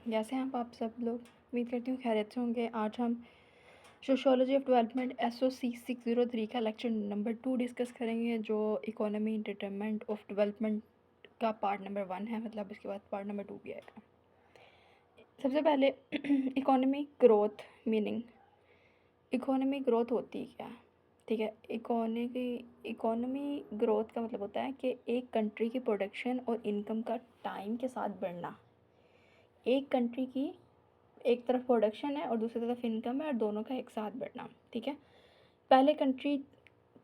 कैसे हैं आप सब लोग। उम्मीद करती हूँ खैरियत से होंगे। आज हम सोशियोलॉजी ऑफ डेवलपमेंट SOC 603 का लेक्चर नंबर 2 डिस्कस करेंगे, जो इकोनॉमी डिटरमिनेंट ऑफ डेवलपमेंट का पार्ट नंबर 1 है। मतलब इसके बाद पार्ट नंबर 2 भी आएगा। सबसे पहले economy growth meaning. Economy growth होती क्या? ठीक है, इकोनॉमी ग्रोथ का मतलब होता है कि एक कंट्री की प्रोडक्शन और इनकम का टाइम के साथ बढ़ना। एक कंट्री की एक तरफ प्रोडक्शन है और दूसरी तरफ इनकम है, और दोनों का एक साथ बढ़ना। ठीक है, पहले कंट्री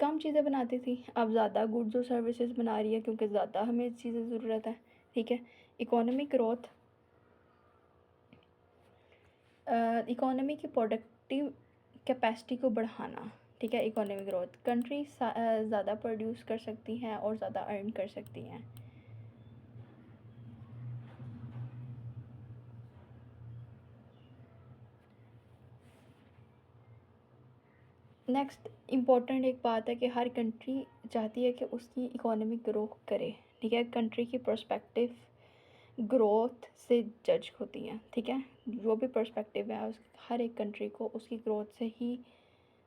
कम चीज़ें बनाती थी, अब ज़्यादा गुड्स और सर्विसेज बना रही है क्योंकि ज़्यादा हमें चीज़ें ज़रूरत है। ठीक है, इकोनॉमिक ग्रोथ इकोनॉमी की प्रोडक्टिव कैपेसिटी को बढ़ाना। ठीक है, इकोनॉमिक ग्रोथ कंट्री ज़्यादा प्रोड्यूस कर सकती हैं और ज़्यादा अर्न कर सकती हैं। नेक्स्ट इम्पॉर्टेंट एक बात है कि हर कंट्री चाहती है कि उसकी इकोनॉमी ग्रो करे। ठीक है, कंट्री की पर्सपेक्टिव ग्रोथ से जज होती हैं। ठीक है, जो भी पर्सपेक्टिव है उस हर एक कंट्री को उसकी ग्रोथ से ही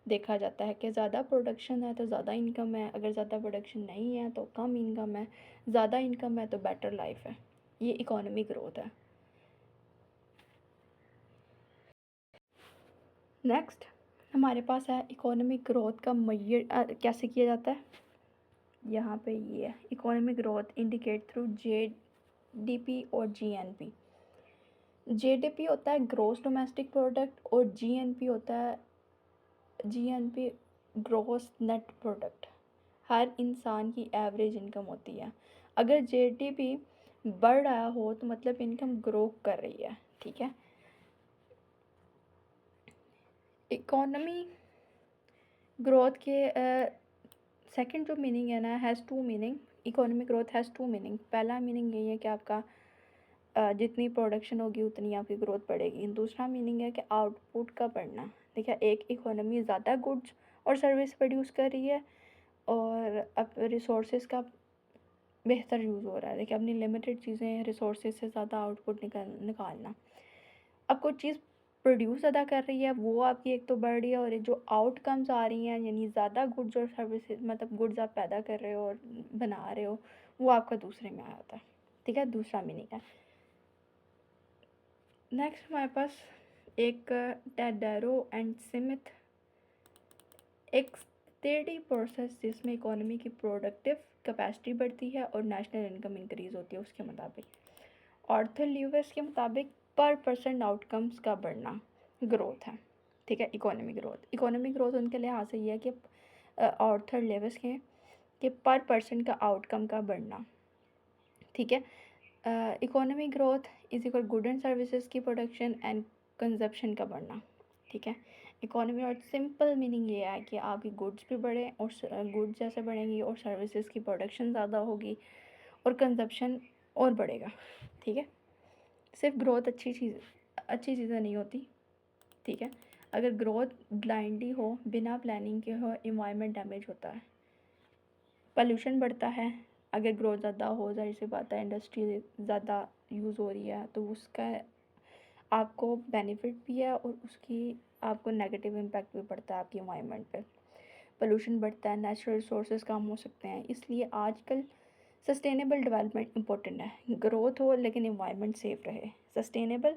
देखा जाता है कि ज़्यादा प्रोडक्शन है तो ज़्यादा इनकम है, अगर ज़्यादा प्रोडक्शन नहीं है तो कम इनकम है, ज़्यादा इनकम है तो बेटर लाइफ है। ये इकोनॉमी ग्रोथ है। नेक्स्ट हमारे पास है इकोनॉमिक ग्रोथ का मेजर कैसे किया जाता है। यहाँ पे ये है, economic growth indicate through JDP और GNP। JDP होता है ग्रोस डोमेस्टिक प्रोडक्ट और GNP होता है ग्रोस नेट प्रोडक्ट। हर इंसान की एवरेज इनकम होती है। अगर JDP बढ़ रहा हो तो मतलब इनकम ग्रो कर रही है। ठीक है, इकोनॉमी ग्रोथ के सेकंड जो मीनिंग है ना, has two meaning. Economic growth has two meaning. पहला मीनिंग यही है कि आपका जितनी प्रोडक्शन होगी उतनी आपकी ग्रोथ बढ़ेगी। दूसरा मीनिंग है कि आउटपुट का बढ़ना। ठीक है, एक इकोनॉमी ज़्यादा गुड्स और सर्विस प्रोड्यूस कर रही है और अब रिसोर्सेज का बेहतर यूज़ हो रहा है। देखिए, अपनी लिमिटेड चीज़ें रिसोर्सेज से ज़्यादा आउटपुट निकालना। अब कोई चीज़ प्रोड्यूस ज़्यादा कर रही है वो आपकी एक तो बढ़ रही है, और जो आउटकम्स आ रही हैं यानी ज़्यादा गुड्स और सर्विसेज, मतलब गुड्स आप पैदा कर रहे हो और बना रहे हो, वो आपका दूसरे में आता है। ठीक है, दूसरा मीनिंग है। नेक्स्ट हमारे पास एक टैडारो एंड स्मिथ, एक स्टेडी प्रोसेस जिसमें इकोनॉमी की प्रोडक्टिव कैपेसिटी बढ़ती है और नेशनल इनकम इंक्रीज होती है उसके मुताबिक। आर्थर ल्यूविस के मुताबिक पर पर्सन आउटकम्स का बढ़ना ग्रोथ है। ठीक है, इकोनॉमिक ग्रोथ उनके लिहाज से ये है कि आर्थर ल्यूविस के कि पर पर्सन का आउटकम का बढ़ना। ठीक है, economic growth is equal good and services की प्रोडक्शन एंड कंजप्शन का बढ़ना। ठीक है, इकोनॉमी और सिंपल मीनिंग ये है कि आपकी गुड्स भी बढ़े और गुड्स जैसे बढ़ेंगी और सर्विसेज की प्रोडक्शन ज़्यादा होगी और कंजप्शन और बढ़ेगा। ठीक है, सिर्फ ग्रोथ अच्छी चीज़ें नहीं होती। ठीक है, अगर ग्रोथ ब्लाइंडली हो, बिना प्लानिंग के हो, इन्वायरमेंट डैमेज होता है, पॉल्यूशन बढ़ता है। अगर ग्रोथ ज़्यादा हो, जाहिर सी बात है इंडस्ट्री ज़्यादा यूज़ हो रही है तो उसका आपको बेनिफिट भी है और उसकी आपको नेगेटिव इम्पैक्ट भी पड़ता है आपकी इन्वायरमेंट पे। पोल्यूशन बढ़ता है, नेचुरल रिसोर्सेज कम हो सकते हैं। इसलिए आजकल सस्टेनेबल डेवलपमेंट इम्पोर्टेंट है। ग्रोथ हो लेकिन इन्वायरमेंट सेफ रहे। सस्टेनेबल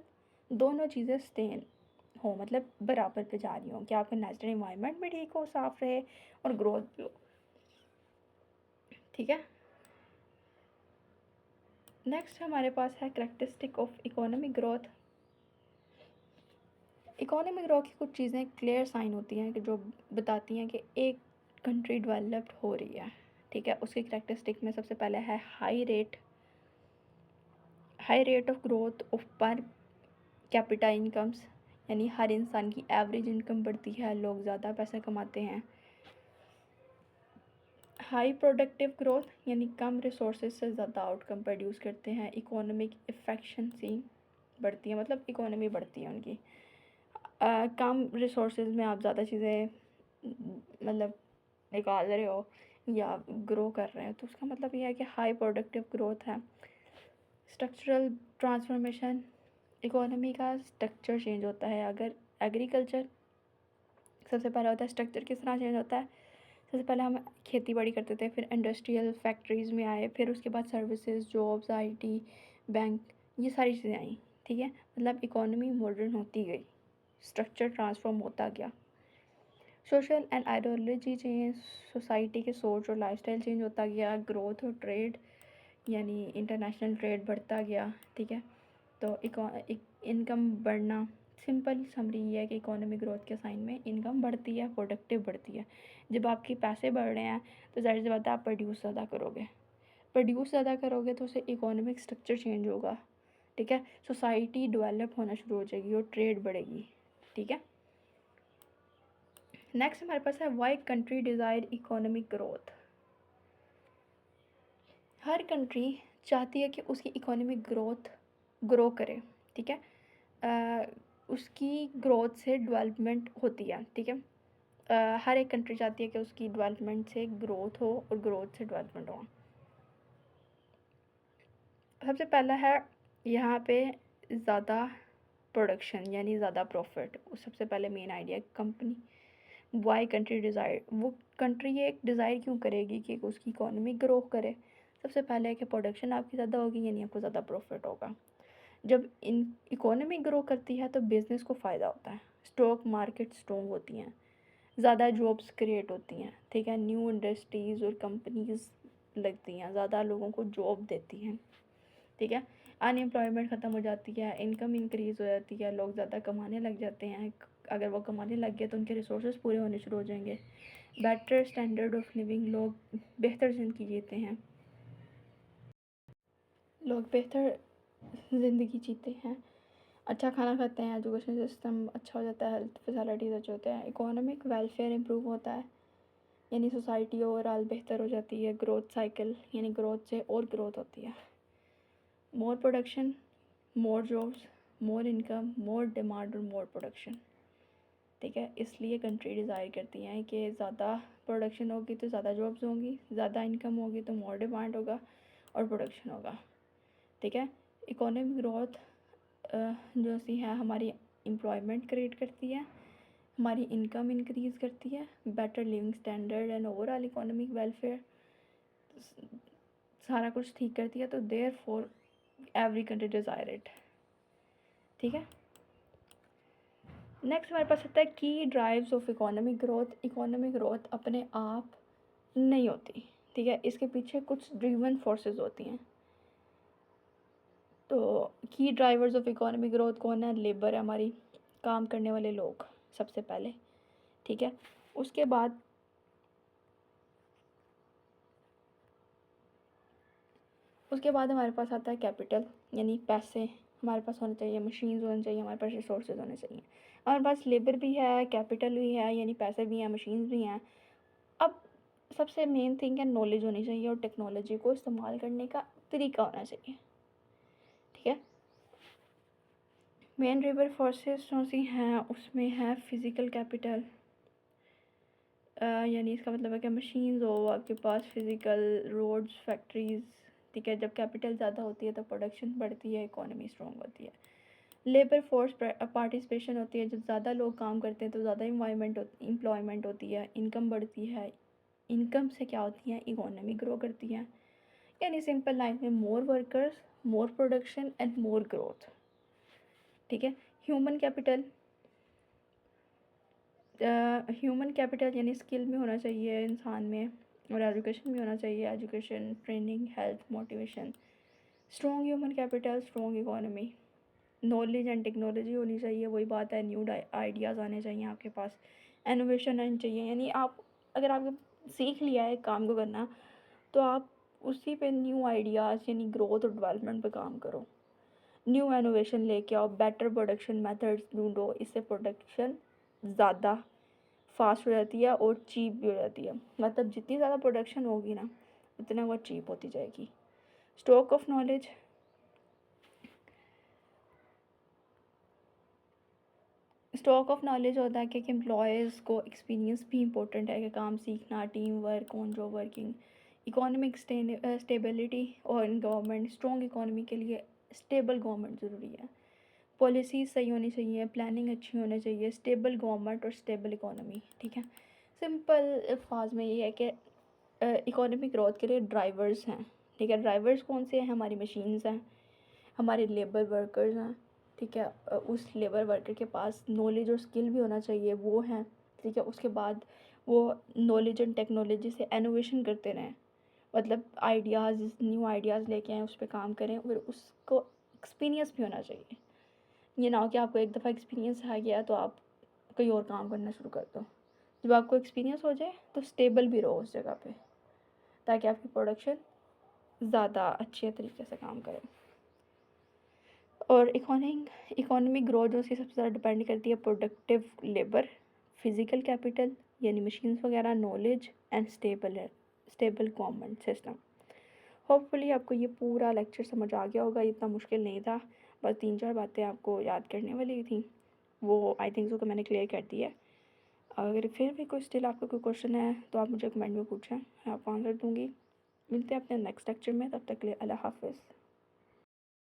दोनों चीज़ें स्टेन हो, मतलब बराबर पे जा रही हो कि आपका नेचुरल इन्वायरमेंट भी ठीक हो, साफ़ रहे और ग्रोथ भी हो। ठीक है, नेक्स्ट हमारे पास है characteristic of economic growth. Economic growth की कुछ चीज़ें क्लियर साइन होती हैं कि जो बताती हैं कि एक कंट्री डेवलप्ड हो रही है। ठीक है, उसकी करेक्टरिस्टिक में सबसे पहले है high rate of growth of per capita incomes, यानी हर इंसान की एवरेज इनकम बढ़ती है, लोग ज़्यादा पैसा कमाते हैं। हाई प्रोडक्टिव ग्रोथ यानी कम रिसोर्सेज से ज़्यादा आउटकम प्रोड्यूस करते हैं। इकोनॉमिक इफ़ेक्शंसी बढ़ती है, मतलब इकोनॉमी बढ़ती है उनकी। कम रिसोर्सेज में आप ज़्यादा चीज़ें मतलब निकाल रहे हो या ग्रो कर रहे हैं तो उसका मतलब ये है कि हाई प्रोडक्टिव ग्रोथ है। स्ट्रक्चरल ट्रांसफॉर्मेशन इकोनॉमी का स्ट्रक्चर चेंज होता है। अगर एग्रीकल्चर सबसे पहले होता है, स्ट्रक्चर किस तरह चेंज होता है, सबसे पहले हम खेती बाड़ी करते थे, फिर इंडस्ट्रियल फैक्ट्रीज़ में आए, फिर उसके बाद सर्विसेज, जॉब्स, आईटी, बैंक, ये सारी चीज़ें आई। ठीक है, मतलब इकोनॉमी मॉडर्न होती गई, स्ट्रक्चर ट्रांसफॉर्म होता गया। Social and ideology change, society के सोच और लाइफस्टाइल चेंज होता गया। ग्रोथ और ट्रेड यानी इंटरनेशनल ट्रेड बढ़ता गया। ठीक है, तो इनकम बढ़ना, सिंपल समरी ये है कि इकोनॉमिक ग्रोथ के साइन में इनकम बढ़ती है, प्रोडक्टिव बढ़ती है। जब आपके पैसे बढ़ रहे हैं तो ज़ाहिर सी बात है आप प्रोड्यूस ज़्यादा करोगे, प्रोड्यूस ज़्यादा करोगे तो उससे इकोनॉमिक स्ट्रक्चर चेंज होगा। ठीक है, सोसाइटी डेवलप होना शुरू हो जाएगी और ट्रेड बढ़ेगी। ठीक है, नेक्स्ट हमारे पास है why country desire economic growth. हर कंट्री चाहती है कि उसकी इकोनॉमिक ग्रोथ ग्रो करे। ठीक है, उसकी ग्रोथ से डेवलपमेंट होती है। ठीक है, हर एक कंट्री चाहती है कि उसकी डेवलपमेंट से ग्रोथ हो और ग्रोथ से डेवलपमेंट हो। सबसे पहला है यहाँ पे ज़्यादा प्रोडक्शन यानी ज़्यादा प्रॉफिट। सबसे पहले main idea company why country desire, वो कंट्री ये एक डिज़ायर क्यों करेगी कि उसकी इकोनॉमी ग्रो करे। सबसे पहले है कि प्रोडक्शन आपकी ज़्यादा होगी यानी आपको ज़्यादा प्रॉफिट होगा। जब इन इकोनॉमी ग्रो करती है तो बिज़नेस को फ़ायदा होता है, स्टॉक मार्केट स्ट्रॉन्ग होती हैं, ज़्यादा जॉब्स क्रिएट होती हैं। ठीक है, न्यू इंडस्ट्रीज़ और कंपनीज़ लगती हैं, ज़्यादा लोगों को जॉब देती हैं। ठीक है, अनएम्प्लॉयमेंट ख़त्म हो जाती है, इनकम इंक्रीज़ हो जाती है, लोग ज़्यादा कमाने लग जाते हैं। अगर वो कमाने लग गए तो उनके रिसोर्सेज पूरे होने शुरू हो जाएंगे। बेटर स्टैंडर्ड ऑफ लिविंग, लोग बेहतर ज़िंदगी जीते हैं, लोग बेहतर ज़िंदगी जीते हैं, अच्छा खाना खाते हैं, एजुकेशन सिस्टम अच्छा हो जाता है, हेल्थ फैसिलिटीज़ अच्छे होते हैं, इकोनॉमिक वेलफेयर इम्प्रूव होता है यानी सोसाइटी ओवरऑल बेहतर हो जाती है। ग्रोथ साइकिल यानी ग्रोथ से और ग्रोथ होती है। More production, more jobs, more income, more demand और मोर प्रोडक्शन। ठीक है, इसलिए कंट्री डिज़ायर करती हैं कि ज़्यादा प्रोडक्शन होगी तो ज़्यादा जॉब्स होंगी, ज़्यादा इनकम होगी तो मोर डिमांड होगा और प्रोडक्शन होगा। ठीक है, इकोनॉमिक ग्रोथ जो सी है हमारी एम्प्लॉयमेंट क्रिएट करती है, हमारी इनकम इंक्रीज़ करती है, better living standard and overall economic welfare सारा कुछ ठीक करती है। तो therefore every country desire it. ठीक है, नेक्स्ट हमारे पास आता है की drives of economic growth. Economic growth अपने आप नहीं होती। ठीक है, इसके पीछे कुछ ड्रिवन फोर्सेस होती हैं। तो की ड्राइवर्स ऑफ इकोनॉमिक ग्रोथ कौन है? लेबर है, हमारी काम करने वाले लोग सबसे पहले। ठीक है, उसके बाद हमारे पास आता है कैपिटल यानी पैसे हमारे पास होने चाहिए, मशीन्स होनी चाहिए, हमारे पास रिसोर्सेज होने चाहिए। हमारे पास लेबर भी है, कैपिटल भी है यानी पैसे भी हैं, मशीन्स भी हैं। अब सबसे मेन थिंग है नॉलेज होनी चाहिए और टेक्नोलॉजी को इस्तेमाल करने का तरीका होना चाहिए। ठीक है, मेन ड्राइवर फोर्सेस जो सी हैं उसमें है फिज़िकल कैपिटल यानी इसका मतलब है कि मशीन्स हो आपके पास, फिज़िकल रोड्स, फैक्ट्रीज़। ठीक है, जब कैपिटल ज़्यादा होती है तो प्रोडक्शन बढ़ती है, इकोनॉमी स्ट्रॉन्ग होती है। लेबर फोर्स पार्टिसिपेशन होती है, जब ज़्यादा लोग काम करते हैं तो ज़्यादा एम्प्लॉयमेंट होती है, इनकम बढ़ती है। इनकम से क्या होती है? इकोनॉमी ग्रो करती है। यानी सिंपल लाइन में more workers, more production and more growth. ठीक है, ह्यूमन कैपिटल यानी स्किल भी होना चाहिए इंसान में और एजुकेशन भी होना चाहिए, education, training, health, motivation. Strong human capital, strong economy. Knowledge and technology होनी चाहिए, वही बात है, न्यू आइडियाज़ आने चाहिए आपके पास, इनोवेशन आनी चाहिए। यानी आप अगर आपने सीख लिया है काम को करना तो आप उसी पे न्यू आइडियाज़ यानी ग्रोथ और डेवलपमेंट पे काम करो, न्यू इनोवेशन लेके आओ, बेटर प्रोडक्शन मेथड्स ढूंढो, इससे प्रोडक्शन ज़्यादा फास्ट हो जाती है और चीप भी हो जाती है। मतलब जितनी ज़्यादा प्रोडक्शन होगी ना उतना वो चीप होती जाएगी। स्टॉक ऑफ नॉलेज, होता है कि एम्प्लॉयज़ को एक्सपीरियंस भी इंपॉर्टेंट है, कि काम सीखना, team work, on job working. Economic stability और गवर्नमेंट, स्ट्रॉन्ग इकोनॉमी के लिए स्टेबल गवर्नमेंट ज़रूरी है। पॉलिसीज़ सही होनी चाहिए, प्लानिंग अच्छी होनी चाहिए, स्टेबल गवर्नमेंट और स्टेबल इकोनॉमी, ठीक है। सिंपल अल्फाज में ये है कि इकोनॉमिक ग्रोथ के लिए ड्राइवर्स हैं, ठीक है। ड्राइवर्स कौन से हैं? हमारी मशीन्स हैं, हमारे लेबर वर्कर्स हैं, ठीक है। उस लेबर वर्कर के पास नॉलेज और स्किल भी होना चाहिए, वो हैं, ठीक है। उसके बाद वो नॉलेज एंड टेक्नोलॉजी से इनोवेशन करते रहें, मतलब आइडियाज़, न्यू आइडियाज़ लेके आएँ, उस पर काम करें, और उसको एक्सपीरियंस भी होना चाहिए। ये ना हो कि आपको एक दफ़ा एक्सपीरियंस आ गया तो आप कोई और काम करना शुरू कर दो। जब आपको एक्सपीरियंस हो जाए तो स्टेबल भी रहो उस जगह पे, ताकि आपकी प्रोडक्शन ज़्यादा अच्छे तरीके से काम करे। और इकोनॉमिक ग्रोथ जो उसकी सबसे ज़्यादा डिपेंड करती है प्रोडक्टिव लेबर, फिज़िकल कैपिटल यानी मशीन्स वगैरह, knowledge and stable government system. Hopefully आपको ये पूरा लेक्चर समझ आ गया होगा, इतना मुश्किल नहीं था, बस 3-4 बातें आपको याद करने वाली थी, वो आई थिंक सो कि मैंने क्लियर कर दी है। अगर फिर भी कोई स्टिल आपका कोई क्वेश्चन है तो आप मुझे कमेंट में पूछें, मैं आपको आंसर दूँगी। मिलते हैं अपने नेक्स्ट लेक्चर में, तब तक के लिए अल्लाह हाफ़िज़।